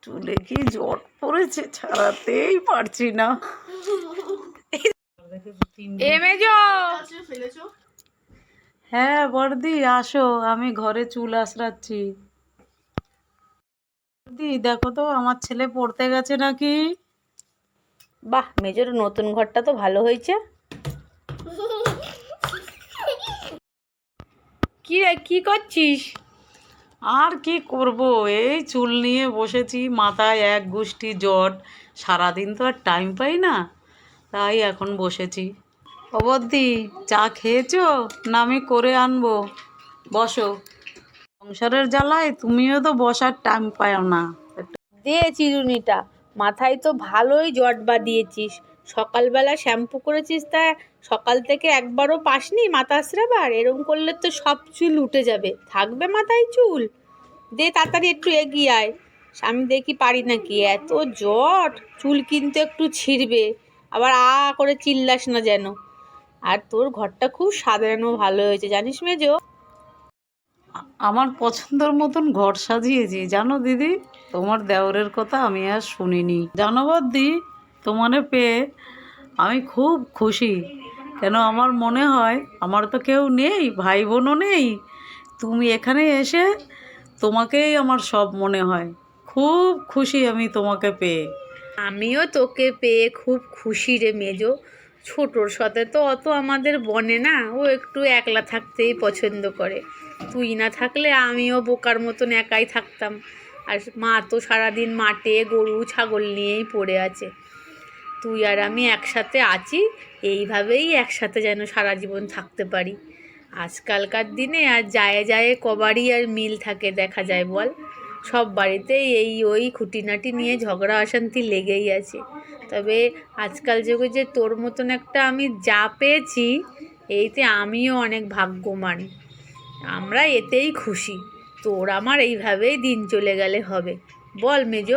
চুলে কি জট পড়েছে, ছাড়াতেই পারছি না। হ্যাঁ বর্দি, আসো, আমি ঘরে চুল আঁচড়াচ্ছি। বর্দি দেখো তো, আমার ছেলে পড়তে গেছে নাকি। বাহ, মেজোর নতুন ঘরটা তো ভালো হয়েছে। কি রে, কি করছিস? আর কি করব, এই চুল নিয়ে বসেছি, মাথায় এক গুষ্টি জট, সারাদিন তো আর টাইম পাই না, তাই এখন বসেছি। অবদ্দি, চা খেয়েছো? না আমি করে আনবো, বসো। সংসারের জ্বালায় তুমিও তো বসার টাইম পাও না। দে চিরুনিটা, মাথায় তো ভালোই জট বাঁধিয়েছিস। সকালবেলা শ্যাম্পু করেছিস, তা সকাল থেকে একবারও পাসনি মাথা আঁচড়াবার? এরম করলে তো সব চুল উঠে যাবে, থাকবে মাথায় চুল? দে তাড়াতাড়ি একটু এগিয়ে আয়, আমি দেখি পারি নাকি। এত জট, চুল কিন্তু একটু ছিঁড়বে, আবার করে চিল্লাস না যেন। আর তোর ঘরটা খুব সাজানো ভালো হয়েছে জানিস মেজো। আমার পছন্দের মতন ঘর সাজিয়েছি জানো দিদি, তোমার দেওরের কথা আমি আর শুনিনি। জানো বদ্দি, তোমারে পেয়ে আমি খুব খুশি। কেন, আমার মনে হয় আমার তো কেউ নেই, ভাই বোনও নেই, তুমি এখানে এসে তোমাকেই আমার সব মনে হয়। খুব খুশি আমি তোমাকে পেয়ে। আমিও তোকে পেয়ে খুব খুশি রে মেজো। ছোটোর সাথে তো অত আমাদের বনে না, ও একটু একলা থাকতেই পছন্দ করে। তুই না থাকলে আমিও বোকার মতন একাই থাকতাম। আর মা তো সারাদিন মাঠে গরু ছাগল নিয়েই পড়ে আছে। তুই আর আমি একসাথে আছি, এইভাবেই একসাথে যেন সারা জীবন থাকতে পারি। আজকালকার দিনে আর যায় যায় কবারই আর মিল থাকে দেখা যায় বল? সব বাড়িতেই এই ওই খুঁটিনাটি নিয়ে ঝগড়া অশান্তি লেগেই আছে। তবে আজকাল যুগে যে তোর মতন একটা আমি যা পেয়েছি, এইতে আমিও অনেক ভাগ্যবান। আমরা এতেই খুশি। তোর আমার এইভাবেই দিন চলে গেলে হবে, বল মেজো?